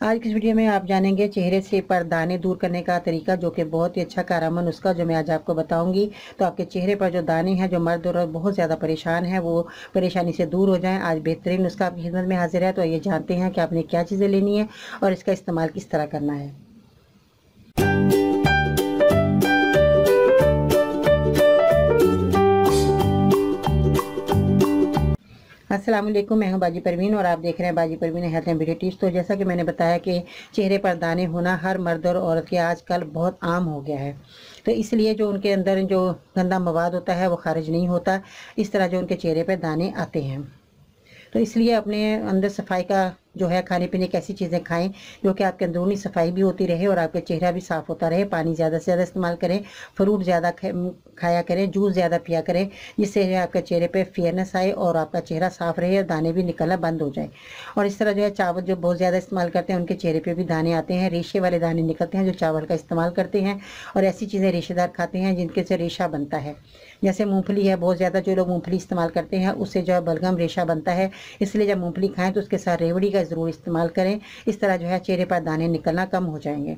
आज की इस वीडियो में आप जानेंगे चेहरे से पर दाने दूर करने का तरीका, जो कि बहुत ही अच्छा कारगर नुस्खा जो मैं आज आपको बताऊंगी। तो आपके चेहरे पर जो दाने हैं, जो मर्द और बहुत ज़्यादा परेशान है, वो परेशानी से दूर हो जाएं। आज बेहतरीन नुस्खा आपकी खिदमत में हाजिर है। तो ये जानते हैं कि आपने क्या चीज़ें लेनी है और इसका इस्तेमाल किस तरह करना है। अस्सलाम वालेकुम, मैं हूं बाजी परवीन और आप देख रहे हैं बाजी Parveen health and beauty tips. तो जैसा कि मैंने बताया कि चेहरे पर दाने होना हर मर्द और औरत के आजकल बहुत आम हो गया है। तो इसलिए जो उनके अंदर जो गंदा मवाद होता है वो खारिज नहीं होता, इस तरह जो उनके चेहरे पर दाने आते हैं। तो इसलिए अपने अंदर सफाई का जो है, खाने पीने की ऐसी चीज़ें खाएं जो कि आपके अंदरूनी सफाई भी होती रहे और आपका चेहरा भी साफ़ होता रहे। पानी ज़्यादा से ज़्यादा इस्तेमाल करें, फ्रूट ज़्यादा खाया करें, जूस ज़्यादा पिया करें, जिससे आपके चेहरे पे फेयरनेस आए और आपका चेहरा साफ़ रहे और दाने भी निकलना बंद हो जाए। और इस तरह जो है, चावल जो बहुत ज़्यादा इस्तेमाल करते हैं उनके चेहरे पर भी दाने आते हैं, रेशे वाले दाने निकलते हैं जो चावल का इस्तेमाल करते हैं। और ऐसी चीज़ें रेशेदार खाते हैं जिनके से रेशा बनता है, जैसे मूँगफली है। बहुत ज़्यादा जो लोग मूँगफली इस्तेमाल करते हैं उससे जो है बलगम रेशा बनता है। इसलिए जब मूँगफली खाएं तो उसके साथ रेवड़ी का ज़रूर इस्तेमाल करें। इस तरह जो है चेहरे पर दाने निकलना कम हो जाएंगे।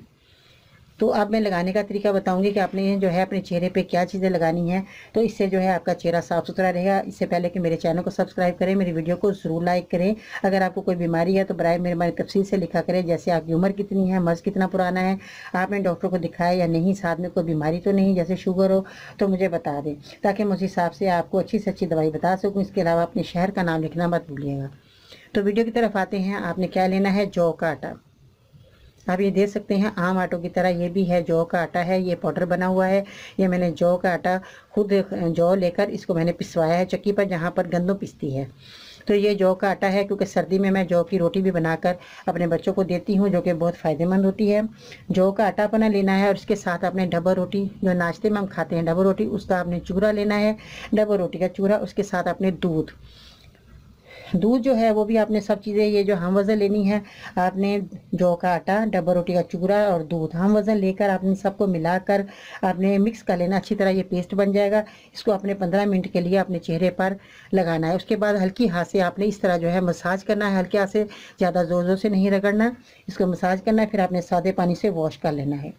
तो अब मैं लगाने का तरीका बताऊंगी कि आपने जो है अपने चेहरे पे क्या चीज़ें लगानी है, तो इससे जो है आपका चेहरा साफ़ सुथरा रहेगा। इससे पहले कि मेरे चैनल को सब्सक्राइब करें, मेरी वीडियो को ज़रूर लाइक करें। अगर आपको कोई बीमारी है तो बराए मेहरबानी तफसील से लिखा करें, जैसे आपकी उम्र कितनी है, मर्ज़ कितना पुराना है, आपने डॉक्टर को दिखाया या नहीं, साथ में कोई बीमारी तो नहीं, जैसे शुगर हो तो मुझे बता दें, ताकि मैं उस हिसाब से आपको अच्छी से अच्छी दवाई बता सकूँ। इसके अलावा अपने शहर का नाम लिखना मत भूलिएगा। तो वीडियो की तरफ आते हैं। आपने क्या लेना है, जौ का आटा। आप ये देख सकते हैं आम आटों की तरह ये भी है, जौ का आटा है। ये पाउडर बना हुआ है। ये मैंने जौ का आटा खुद जौ लेकर इसको मैंने पिसवाया है चक्की पर, जहाँ पर गंदम पिसती है। तो ये जौ का आटा है, क्योंकि सर्दी में मैं जौ की रोटी भी बनाकर अपने बच्चों को देती हूँ, जो कि बहुत फ़ायदेमंद होती है। जौ का आटा अपना लेना है और इसके साथ आपने डबल रोटी, जो नाश्ते में हम खाते हैं डबल रोटी, उसका आपने चूरा लेना है। डबल रोटी का चूरा, उसके साथ आपने दूध जो है वो भी आपने सब चीज़ें, ये जो हम वज़न लेनी है, आपने जौ का आटा, डबल रोटी का चूरा और दूध हम वज़न लेकर आपने सबको मिलाकर आपने मिक्स कर लेना। अच्छी तरह ये पेस्ट बन जाएगा। इसको आपने 15 मिनट के लिए अपने चेहरे पर लगाना है। उसके बाद हल्की हाथ से आपने इस तरह जो है मसाज करना है, हल्के हाथ से, ज़्यादा ज़ोर ज़ोर से नहीं रगड़ना। इसको मसाज करना है, फिर आपने सादे पानी से वॉश कर लेना है।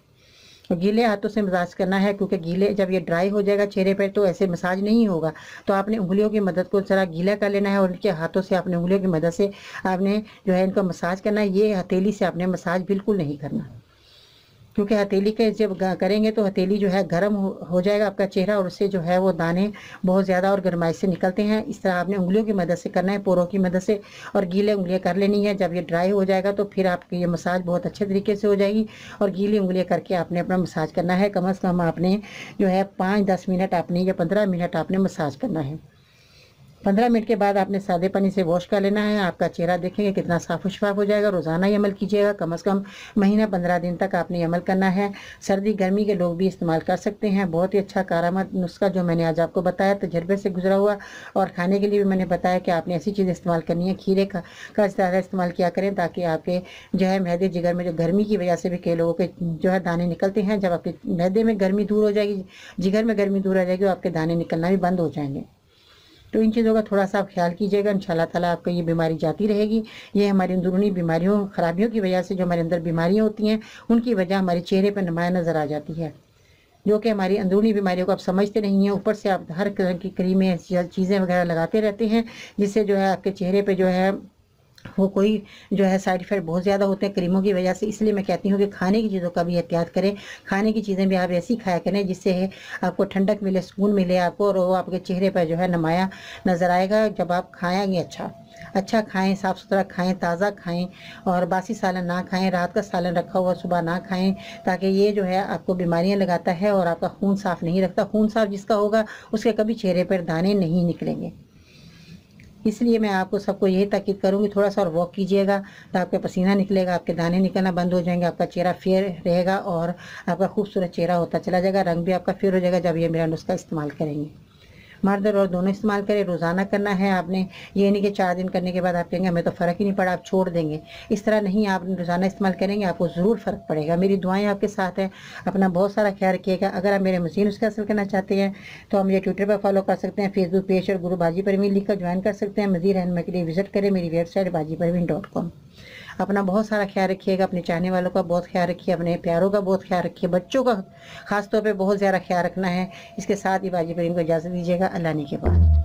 और गीले हाथों से मसाज करना है, क्योंकि गीले जब ये ड्राई हो जाएगा चेहरे पर तो ऐसे मसाज नहीं होगा। तो आपने उंगलियों की मदद को जरा गीला कर लेना है और उनके हाथों से आपने उंगलियों की मदद से आपने जो है इनको मसाज करना है। ये हथेली से आपने मसाज बिल्कुल नहीं करना, क्योंकि हथेली के जब करेंगे तो हथेली जो है गर्म हो जाएगा आपका चेहरा, और उससे जो है वो दाने बहुत ज़्यादा और गर्माइश से निकलते हैं। इस तरह आपने उंगलियों की मदद से करना है, पोरों की मदद से, और गीले उंगलियां कर लेनी है। जब ये ड्राई हो जाएगा तो फिर आपकी ये मसाज बहुत अच्छे तरीके से हो जाएगी। और गीली उंगलियां करके आपने अपना मसाज करना है। कम से कम आपने जो है 5-10 मिनट आपने या 15 मिनट आपने मसाज करना है। 15 मिनट के बाद आपने सादे पानी से वॉश कर लेना है। आपका चेहरा देखेंगे कितना साफ शफाफ हो जाएगा। रोज़ाना ये अमल कीजिएगा, कम से कम महीना 15 दिन तक आपने अमल करना है। सर्दी गर्मी के लोग भी इस्तेमाल कर सकते हैं। बहुत ही अच्छा कारगर नुस्खा जो मैंने आज आपको बताया, तजर्बे से गुजरा हुआ। और खाने के लिए भी मैंने बताया कि आपने ऐसी चीज़ें इस्तेमाल करनी है, खीरे का ज़्यादा इस्तेमाल किया करें, ताकि आपके जो है मैदे जिगर में जो गर्मी की वजह से भी कई लोगों के जो है दाने निकलते हैं। जब आपके मैदे में गर्मी दूर हो जाएगी, जिगर में गर्मी दूर हो जाएगी, तो आपके दाने निकलना भी बंद हो जाएंगे। तो इन चीज़ों का थोड़ा सा आप ख्याल कीजिएगा, इंशाल्लाह ताला आपको ये बीमारी जाती रहेगी। ये हमारी अंदरूनी बीमारियों, खराबियों की वजह से, जो हमारे अंदर बीमारियाँ होती हैं उनकी वजह हमारे चेहरे पर नुमाया नज़र आ जाती है, जो कि हमारी अंदरूनी बीमारियों को आप समझते नहीं हैं। ऊपर से आप हर तरह की क्रीमें, चीज़ें वगैरह लगाते रहते हैं, जिससे जो है आपके चेहरे पर जो है वो कोई जो है साइड इफ़ेक्ट बहुत ज़्यादा होते हैं क्रीमों की वजह से। इसलिए मैं कहती हूँ कि खाने की चीज़ों का भी एहतियात करें। खाने की चीज़ें भी आप ऐसी खाया करें जिससे आपको ठंडक मिले, सुकून मिले आपको, और वो आपके चेहरे पर जो है नुमाया नज़र आएगा जब आप खाएंगे। अच्छा खाएं, साफ़ सुथरा खाएं, ताज़ा खाएं, और बासी सालन ना खाएं। रात का सालन रखा हुआ सुबह ना खाएं, ताकि ये जो है आपको बीमारियां लगाता है और आपका खून साफ़ नहीं रखता। खून साफ़ जिसका होगा उसके कभी चेहरे पर दाने नहीं निकलेंगे। इसलिए मैं आपको सबको यही ताकीद करूँगी, थोड़ा सा और वॉक कीजिएगा तो आपका पसीना निकलेगा, आपके दाने निकलना बंद हो जाएंगे, आपका चेहरा फेयर रहेगा और आपका खूबसूरत चेहरा होता चला जाएगा। रंग भी आपका फेयर हो जाएगा जब ये मेरा नुस्खा इस्तेमाल करेंगे। मर्द और दोनों इस्तेमाल करें। रोज़ाना करना है आपने, ये नहीं कि 4 दिन करने के बाद आप कहेंगे हमें तो फ़र्क ही नहीं पड़ा, आप छोड़ देंगे। इस तरह नहीं, आप रोज़ाना इस्तेमाल करेंगे, आपको ज़रूर फ़र्क पड़ेगा। मेरी दुआएं आपके साथ हैं। अपना बहुत सारा ख्याल रखिएगा। अगर आप मेरे मशीन उसका हासिल करना चाहते हैं तो हम ये ट्विटर पर फॉलो कर सकते हैं, फेसबुक पेज और गुरु बाजी परवीन लिखकर ज्वाइन कर सकते हैं। मज़ीद रहनुमाई के लिए विजिट करें मेरी वेबसाइट bajiparveen.com। अपना बहुत सारा ख्याल रखिएगा, अपने चाहने वालों का बहुत ख्याल रखिए, अपने प्यारों का बहुत ख्याल रखिए, बच्चों का खास तौर पे बहुत ज़्यादा ख्याल रखना है। इसके साथ ही बाजी पर इनको इजाज़त दीजिएगा। अल्लाह ने के बाद।